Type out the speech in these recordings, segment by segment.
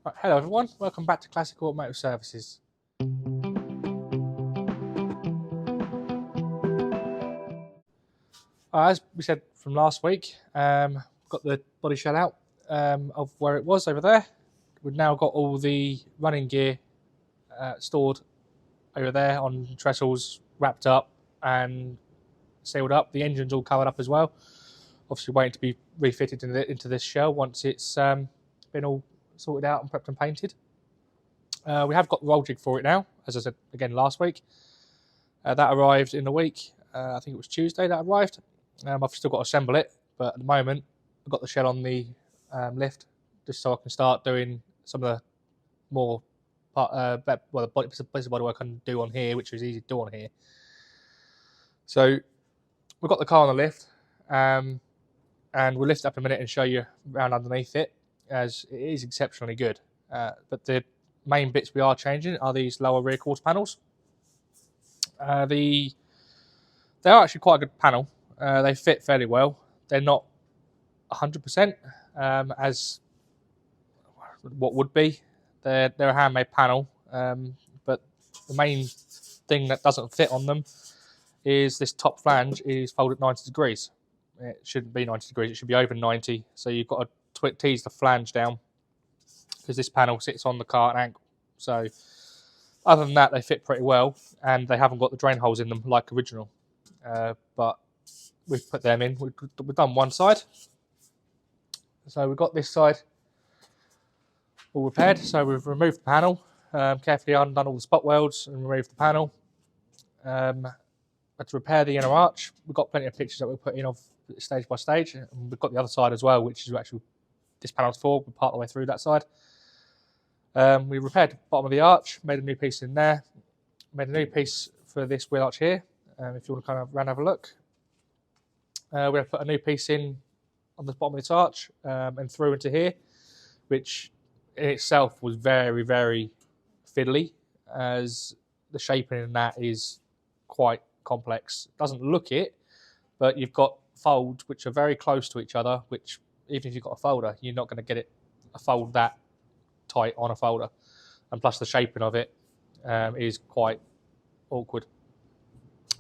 Right, hello everyone, welcome back to Classic Automotive Services. As we said from last week, got the body shell out of where it was over there. We've now got all the running gear stored over there on trestles, wrapped up and sealed up. The engine's all covered up as well. Obviously waiting to be refitted into this shell once it's been all sorted out and prepped and painted. We have got the roll jig for it now, as I said again last week. That arrived in the week. I think it was Tuesday that arrived. I've still got to assemble it, but at the moment I've got the shell on the lift just so I can start doing some of the more the bodywork I can do on here, which is easy to do on here. So we've got the car on the lift, and we'll lift it up in a minute and show you around underneath it, as it is exceptionally good. But the main bits we are changing are these lower rear quarter panels. They are actually quite a good panel. They fit fairly well. They're not 100% as what would be. They're a handmade panel, but the main thing that doesn't fit on them is this top flange is folded 90 degrees. It shouldn't be 90 degrees, it should be over 90. So you've got to tease the flange down because this panel sits on the car at an angle. So other than that, they fit pretty well, and they haven't got the drain holes in them like original. But we've put them in. We've done one side. So we've got this side all repaired. So we've removed the panel, carefully undone all the spot welds and removed the panel. But to repair the inner arch, we've got plenty of pictures that we'll put in of stage by stage. And we've got the other side as well, which is actually this panel's for. We're part of the way through that side. We repaired the bottom of the arch, made a new piece in there, made a new piece for this wheel arch here. If you want to kind of run have a look. We're going to put a new piece in on the bottom of this arch and through into here, which in itself was very, very fiddly, as the shaping in that is quite complex. It doesn't look it, but you've got folds which are very close to each other, which even if you've got a folder, you're not going to get a fold that tight on a folder. And plus the shaping of it is quite awkward.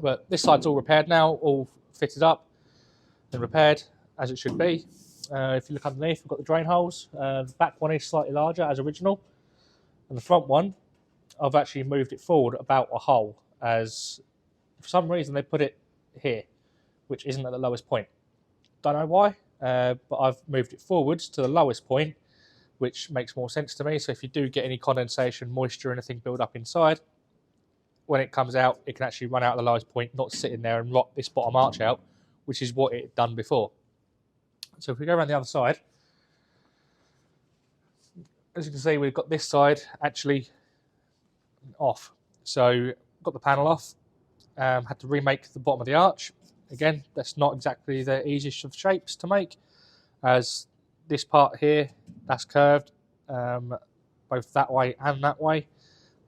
But this side's all repaired now, all fitted up and repaired as it should be. If you look underneath, we've got the drain holes. The back one is slightly larger as original, and the front one, I've actually moved it forward about a hole, as for some reason they put it here, which isn't at the lowest point. Don't know why, but I've moved it forwards to the lowest point, which makes more sense to me. So if you do get any condensation, moisture, anything build up inside, when it comes out, it can actually run out at the lowest point, not sit in there and rot this bottom arch out, which is what it had done before. So if we go around the other side, as you can see, we've got this side actually off. So got the panel off, had to remake the bottom of the arch. Again, that's not exactly the easiest of shapes to make, as this part here, that's curved, both that way and that way.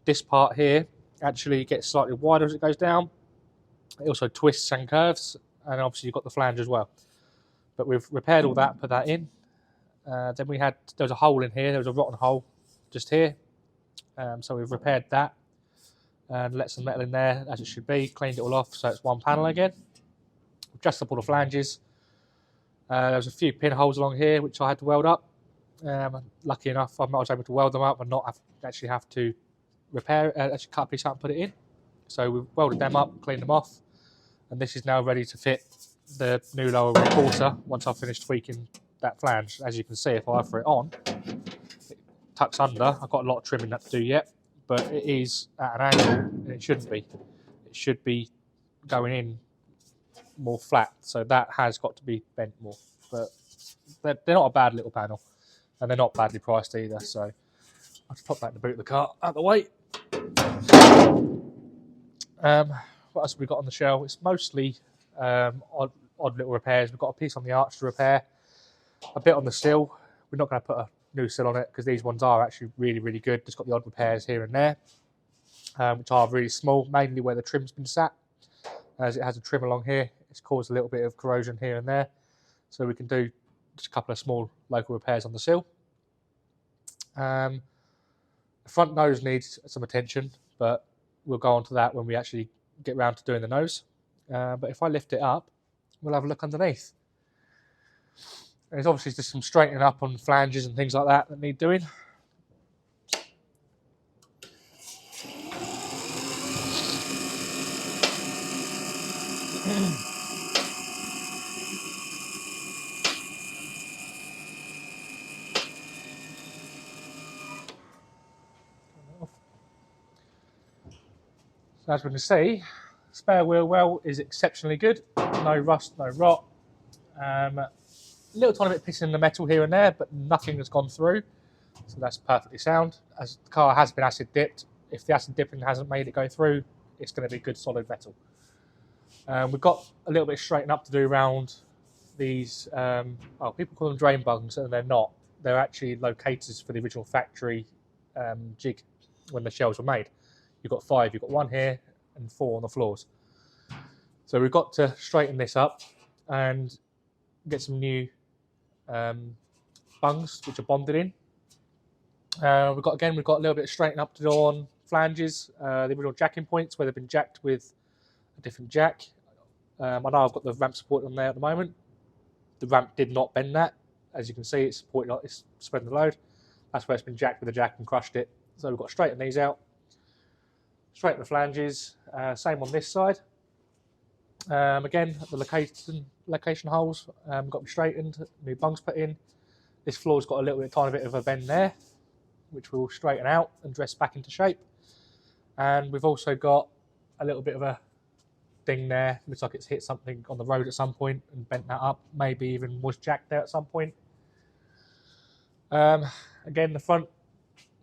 This part here actually gets slightly wider as it goes down. It also twists and curves, and obviously you've got the flange as well. But we've repaired all that, put that in. Then there was a hole in here, there was a rotten hole just here. So we've repaired that and let some metal in there as it should be, cleaned it all off so it's one panel again. We've adjusted up all the flanges. There was a few pinholes along here which I had to weld up. Lucky enough, I was able to weld them up and not actually have to repair, actually cut a piece out and put it in. So we've welded them up, cleaned them off, and this is now ready to fit the new lower rear quarter once I've finished tweaking that flange. As you can see, if I offer it on, it tucks under. I've got a lot of trimming that to do yet, but it is at an angle and it shouldn't be. It should be going in more flat, so that has got to be bent more. But they're not a bad little panel, and they're not badly priced either. So I'll just pop that in the boot of the car out of the way. What else have we got on the shelf? It's mostly odd little repairs. We've got a piece on the arch to repair, a bit on the sill. We're not going to put a new sill on it because these ones are actually really, really good. Just got the odd repairs here and there, which are really small, mainly where the trim's been sat, as it has a trim along here. It's caused a little bit of corrosion here and there, so we can do just a couple of small local repairs on the sill. The front nose needs some attention, but we'll go on to that when we actually get round to doing the nose. But if I lift it up, we'll have a look underneath. There's obviously just some straightening up on flanges and things like that that need doing. So as we can see, spare wheel well is exceptionally good. No rust, no rot. Little tiny bit pissing in the metal here and there, but nothing has gone through. So that's perfectly sound. As the car has been acid dipped, if the acid dipping hasn't made it go through, it's going to be good solid metal. We've got a little bit of straightening up to do around these, well, people call them drain bungs, and they're not. They're actually locators for the original factory jig when the shells were made. You've got 5, you've got 1 here and 4 on the floors. So we've got to straighten this up and get some new bungs which are bonded in. We've got a little bit of straightening up to do on flanges, the original jacking points where they've been jacked with a different jack. I know I've got the ramp support on there at the moment. The ramp did not bend that. As you can see, it's spreading the load. That's where it's been jacked with a jack and crushed it. So we've got to straighten these out. Straighten the flanges. Same on this side. Again, the location holes got to be straightened. New bungs put in. This floor's got a tiny bit of a bend there, which we'll straighten out and dress back into shape. And we've also got a little bit of a ding there. Looks like it's hit something on the road at some point and bent that up. Maybe even was jacked there at some point. Again, the front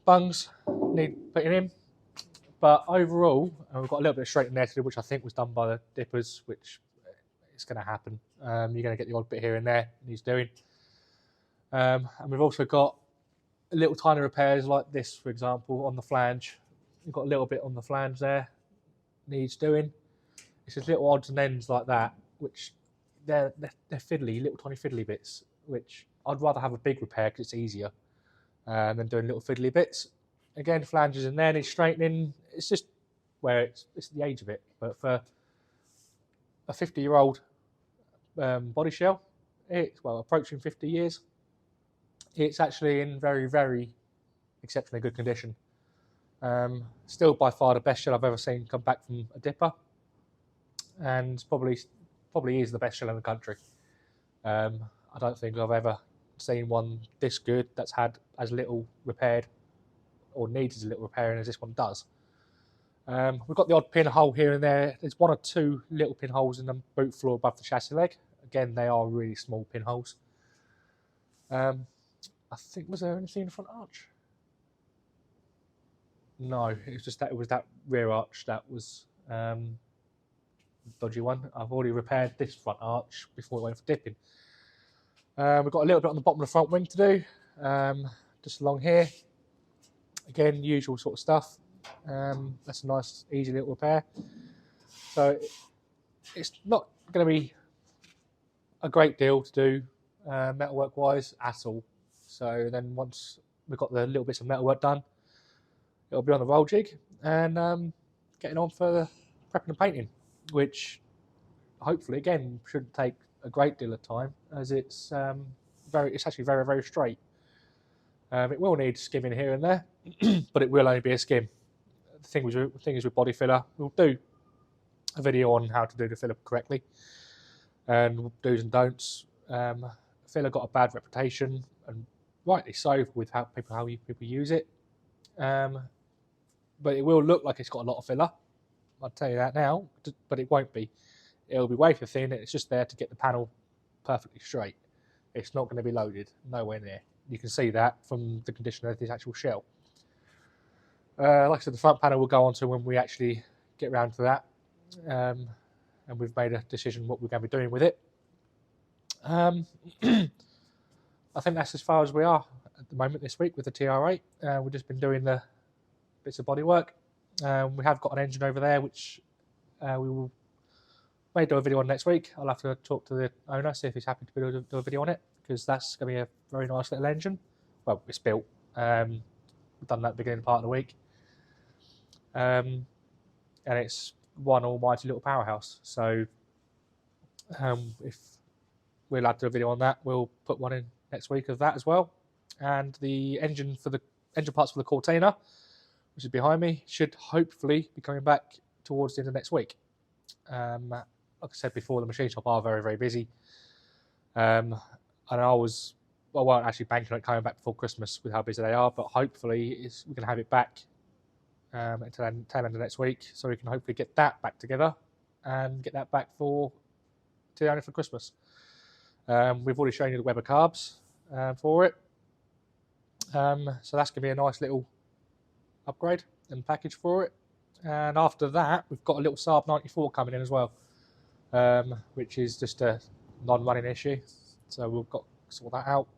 bungs need putting in. But overall, we've got a little bit of straightening there to do, which I think was done by the dippers, which is going to happen. You're going to get the odd bit here and there needs doing. And we've also got little tiny repairs like this, for example, on the flange. We've got a little bit on the flange there, needs doing. It's just little odds and ends like that, which they're fiddly, little tiny fiddly bits, which I'd rather have a big repair because it's easier than doing little fiddly bits. Again, flanges in there, needs straightening. It's just where it's the age of it. But for a 50-year-old body shell, it's approaching 50 years. It's actually in very, very exceptionally good condition. Still by far the best shell I've ever seen come back from a dipper, and probably is the best shell in the country. I don't think I've ever seen one this good that's had as little repaired or needs as little repairing as this one does. We've got the odd pinhole here and there. There's 1 or 2 little pinholes in the boot floor above the chassis leg. Again, they are really small pinholes. I think, was there anything in the front arch? No, it was that rear arch that was dodgy one. I've already repaired this front arch before it went for dipping. We've got a little bit on the bottom of the front wing to do, just along here. Again, usual sort of stuff. That's a nice, easy little repair. So it's not going to be a great deal to do metalwork wise at all. So then once we've got the little bits of metalwork done, it'll be on the roll jig and getting on for the prepping and painting, which hopefully again shouldn't take a great deal of time, as it's actually very, very straight. It will need skimming here and there, but it will only be a skim. The thing is with body filler, we'll do a video on how to do the filler correctly and do's and don'ts. Filler got a bad reputation, and rightly so, with how people use it. But it will look like it's got a lot of filler. I'll tell you that now, but it won't be. It'll be wafer thin. It's just there to get the panel perfectly straight. It's not going to be loaded, nowhere near. You can see that from the condition of this actual shell. Like I said, the front panel we'll go on to when we actually get around to that. And we've made a decision what we're going to be doing with it. I think that's as far as we are at the moment this week with the TR8. We've just been doing the bits of bodywork. We have got an engine over there, which we will may do a video on next week. I'll have to talk to the owner, see if he's happy to do a video on it, because that's going to be a very nice little engine. Well, it's built. We've done that at the beginning part of the week. And it's one almighty little powerhouse. So if we're allowed to do a video on that, we'll put one in next week of that as well. And the engine parts for the Cortina, which is behind me, should hopefully be coming back towards the end of next week. Like I said before, the machine shop are very, very busy. And I won't actually bank on it coming back before Christmas with how busy they are, but hopefully we can have it back until the tail end of next week, so we can hopefully get that back together and get that back for Christmas. We've already shown you the Weber carbs for it. So that's going to be a nice little upgrade and package for it. And after that, we've got a little Saab 94 coming in as well, which is just a non-running issue. So we've got to sort that out.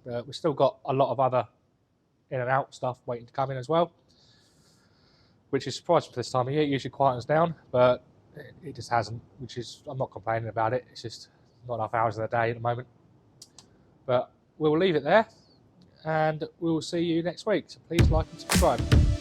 We've still got a lot of other in and out stuff waiting to come in as well, which is surprising for this time of year. It usually quietens down, but it just hasn't, I'm not complaining about it. It's just not enough hours of the day at the moment. But we'll leave it there, and we'll see you next week. So please like and subscribe.